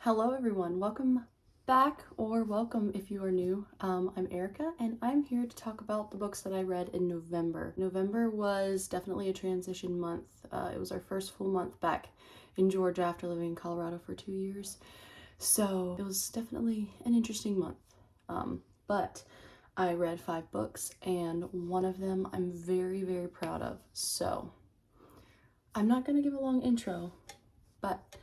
Hello everyone, welcome back, or welcome if you are new. I'm Erica and I'm here to talk about the books that I read in November. November was definitely a transition month. It was our first full month back in Georgia after living in Colorado for 2 years. So it was definitely an interesting month. But I read 5 books and one of them I'm very, very proud of. So I'm not going to give a long intro, but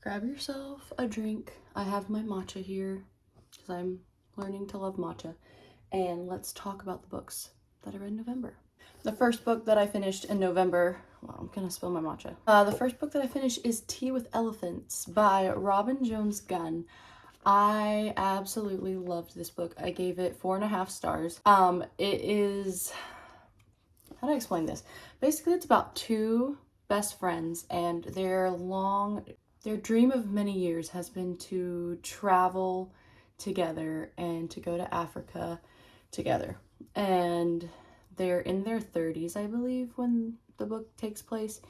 grab yourself a drink. I have my matcha here because I'm learning to love matcha. And let's talk about the books that I read in November. The first book that I finished in November, well, I'm gonna spill my matcha. The first book that I finished is Tea with Elephants by Robin Jones Gunn. I absolutely loved this book. I gave it 4.5 stars. It is, how do I explain this? Basically, it's about two best friends and their dream of many years has been to travel together and to go to Africa together. And they're in their 30s, I believe, when the book takes place.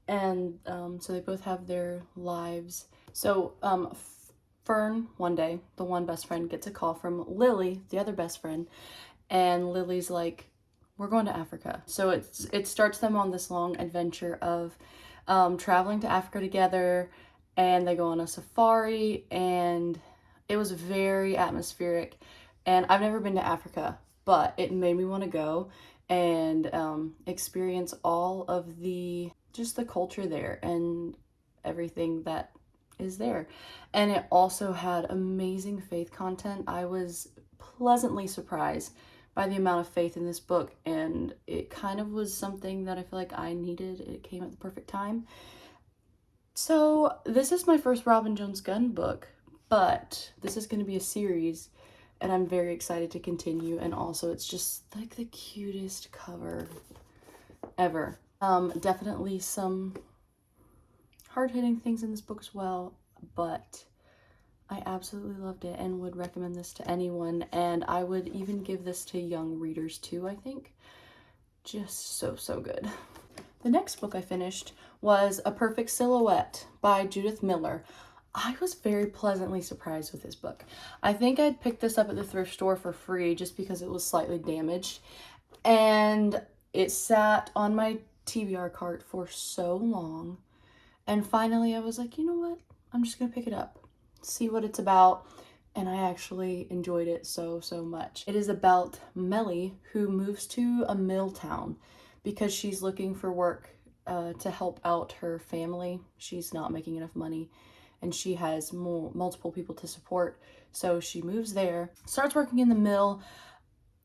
And so they both have their lives. So Fern, one day, the one best friend, gets a call from Lily, the other best friend. And Lily's like, we're going to Africa. So it starts them on this long adventure of traveling to Africa together, and they go on a safari, and it was very atmospheric. And I've never been to Africa, but it made me want to go and experience all of the culture there and everything that is there. And it also had amazing faith content. I was pleasantly surprised by the amount of faith in this book, and it kind of was something that I feel like I needed. It came at the perfect time. So this is my first Robin Jones Gunn book, but this is going to be a series, and I'm very excited to continue. And also, it's just like the cutest cover ever. Definitely some hard-hitting things in this book as well, but I absolutely loved it and would recommend this to anyone, and I would even give this to young readers too, I think. Just so good. The next book I finished was A Perfect Silhouette by Judith Miller. I was very pleasantly surprised with this book. I think I'd picked this up at the thrift store for free just because it was slightly damaged, and it sat on my TBR cart for so long, and finally I was like, you know what? I'm just gonna pick it up, see what it's about, and I actually enjoyed it so much. It is about Melly, who moves to a mill town because she's looking for work to help out her family. She's not making enough money and she has multiple people to support. So she moves there, starts working in the mill,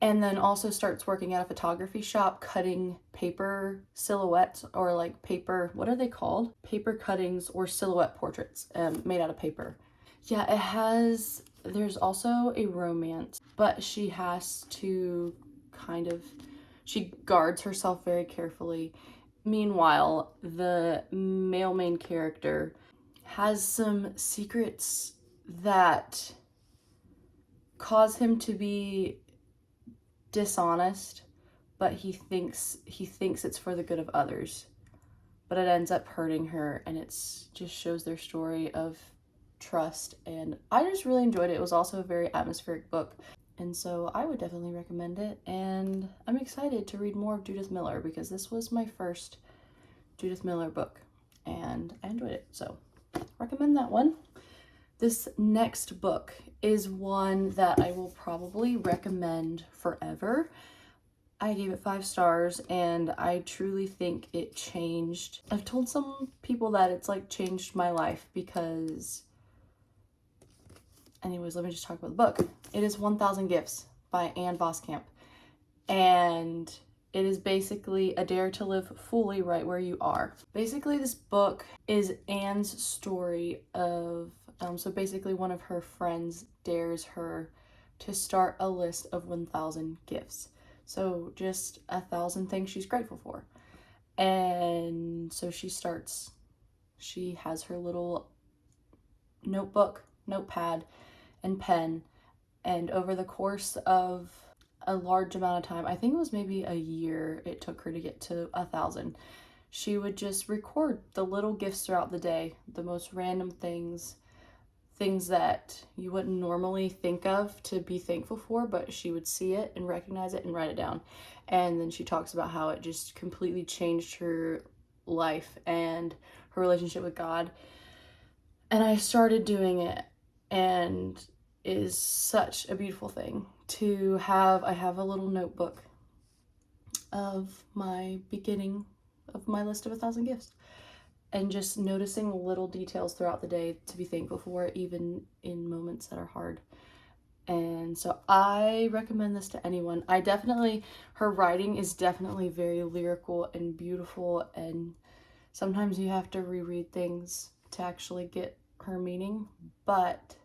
and then also starts working at a photography shop cutting paper silhouettes, or like paper, what are they called? Paper cuttings or silhouette portraits made out of paper. Yeah, there's also a romance, but she has to she guards herself very carefully. Meanwhile, the male main character has some secrets that cause him to be dishonest, but he thinks it's for the good of others. But it ends up hurting her, and it's just shows their story of trust, and I just really enjoyed it. It was also a very atmospheric book, and so I would definitely recommend it, and I'm excited to read more of Judith Miller because this was my first Judith Miller book and I enjoyed it, so recommend that one. This next book is one that I will probably recommend forever. I gave it 5 stars and I truly think it changed. I've told some people that it's like changed my life because, anyways, let me just talk about the book. It is 1000 Gifts by Ann Voskamp, and it is basically a dare to live fully right where you are. Basically, this book is Anne's story of, so basically one of her friends dares her to start a list of 1000 gifts. So just 1,000 things she's grateful for. And so she has her little notepad, and pen, and over the course of a large amount of time, I think it was maybe a year it took her to get to 1,000, she would just record the little gifts throughout the day, the most random things things that you wouldn't normally think of to be thankful for, but she would see it and recognize it and write it down. And then she talks about how it just completely changed her life and her relationship with God. And I started doing it, and it is such a beautiful thing to have. I have a little notebook of my beginning of my list of 1,000 gifts, and just noticing little details throughout the day to be thankful for, even in moments that are hard. And so I recommend this to anyone. Her writing is definitely very lyrical and beautiful, and sometimes you have to reread things to actually get her meaning, but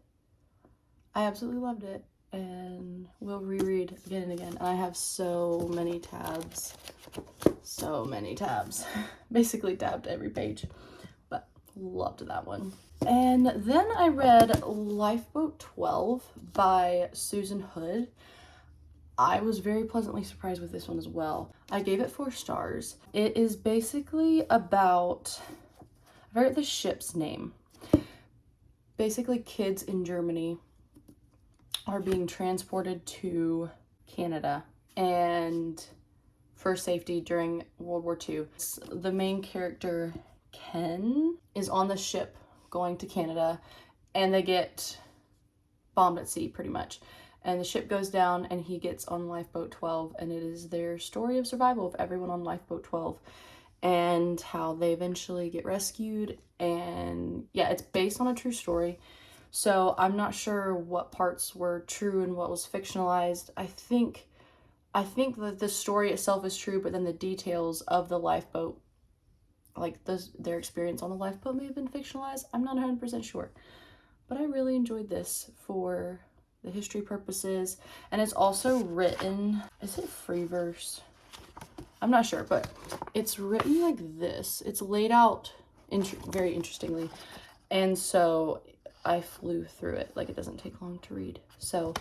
I absolutely loved it and will reread again and again. And I have so many tabs. Basically tabbed every page, but loved that one. And then I read Lifeboat 12 by Susan Hood. I was very pleasantly surprised with this one as well. I gave it 4 stars. It is basically about, I forget the ship's name. Basically, kids in Germany are being transported to Canada and for safety during World War II. The main character, Ken, is on the ship going to Canada, and they get bombed at sea pretty much. And the ship goes down, and he gets on Lifeboat 12, and it is their story of survival of everyone on Lifeboat 12 and how they eventually get rescued. And yeah, it's based on a true story. So I'm not sure what parts were true and what was fictionalized. I think that the story itself is true, but then the details of the lifeboat, like their experience on the lifeboat, may have been fictionalized. I'm not 100% sure. But I really enjoyed this for the history purposes. And it's also written, is it free verse? I'm not sure, but it's written like this. It's laid out very interestingly. And so I flew through it. Like, it doesn't take long to read. So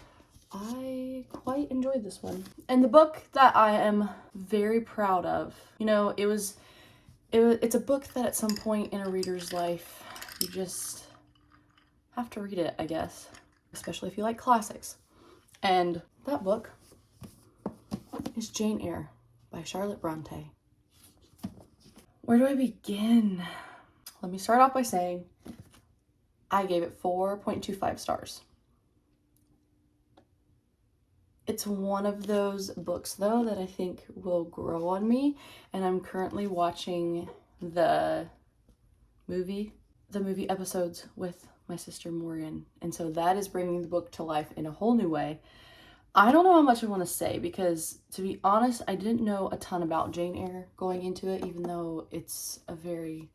I quite enjoyed this one. And the book that I am very proud of, it's a book that at some point in a reader's life, you just have to read it, I guess. Especially if you like classics. And that book is Jane Eyre by Charlotte Bronte. Where do I begin? Let me start off by saying I gave it 4.25 stars. It's one of those books, though, that I think will grow on me, and I'm currently watching the movie episodes with my sister Morgan, and so that is bringing the book to life in a whole new way. I don't know how much I want to say, because to be honest, I didn't know a ton about Jane Eyre going into it, even though it's a very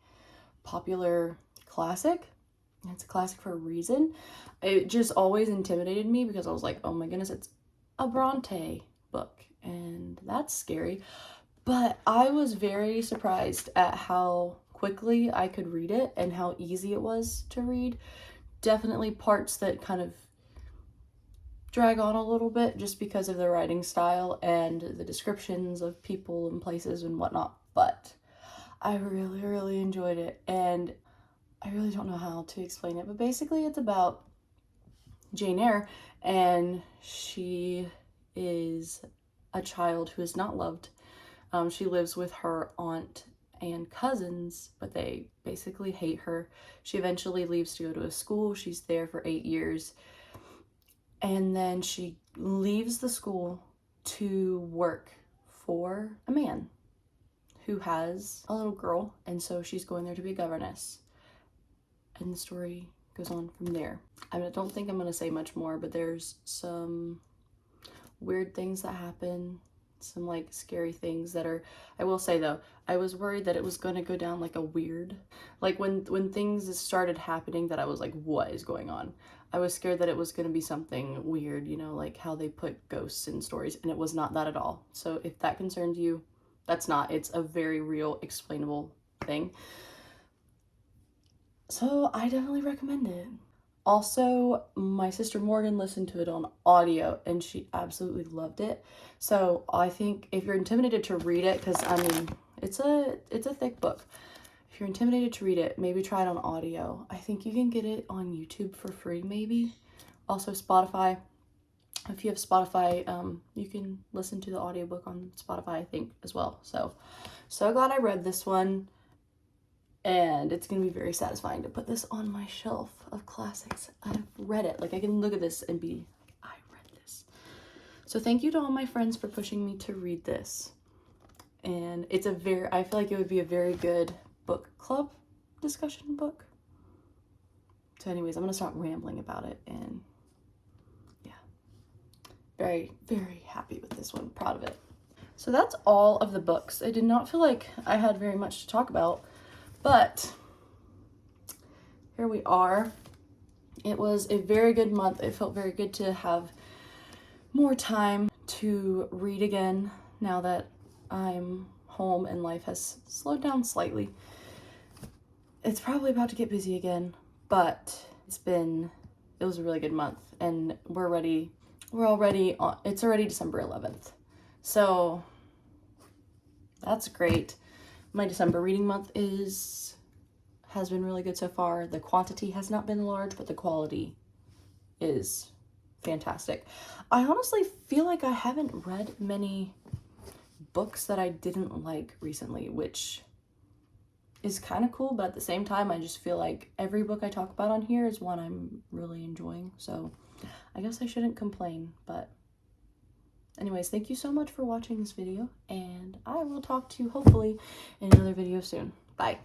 popular classic. It's a classic for a reason. It just always intimidated me because I was like, oh my goodness, it's a Bronte book, and that's scary. But I was very surprised at how quickly I could read it and how easy it was to read. Definitely parts that kind of drag on a little bit just because of the writing style and the descriptions of people and places and whatnot, but I really, really enjoyed it, and I really don't know how to explain it, but basically it's about Jane Eyre, and she is a child who is not loved. She lives with her aunt and cousins, but they basically hate her. She eventually leaves to go to a school. She's there for 8 years, and then she leaves the school to work for a man who has a little girl, and so she's going there to be a governess. And the story goes on from there. I don't think I'm going to say much more, but there's some weird things that happen, some like scary things that are, I will say though, I was worried that it was going to go down like a weird, like when things started happening that I was like, what is going on? I was scared that it was going to be something weird, like how they put ghosts in stories, and it was not that at all. So if that concerned you, that's not. It's a very real, explainable thing. So I definitely recommend it. Also, my sister Morgan listened to it on audio, and she absolutely loved it. So I think if you're intimidated to read it, because I mean, it's a thick book. If if you're intimidated to read it, maybe try it on audio. I think you can get it on YouTube for free, maybe. Also Spotify. If you have Spotify, you can listen to the audiobook on Spotify, I think, as well. So glad I read this one. And it's going to be very satisfying to put this on my shelf of classics. I've read it. Like, I can look at this and be, I read this. So thank you to all my friends for pushing me to read this. And I feel like it would be a very good book club discussion book. So anyways, I'm going to stop rambling about it. And yeah, very, very happy with this one. Proud of it. So that's all of the books. I did not feel like I had very much to talk about. But here we are. It was a very good month. It felt very good to have more time to read again now that I'm home and life has slowed down slightly. It's probably about to get busy again, but it was a really good month, and it's already December 11th. So that's great. My December reading month has been really good so far. The quantity has not been large, but the quality is fantastic. I honestly feel like I haven't read many books that I didn't like recently, which is kind of cool, but at the same time, I just feel like every book I talk about on here is one I'm really enjoying. So I guess I shouldn't complain, but anyways, thank you so much for watching this video, and I will talk to you hopefully in another video soon. Bye.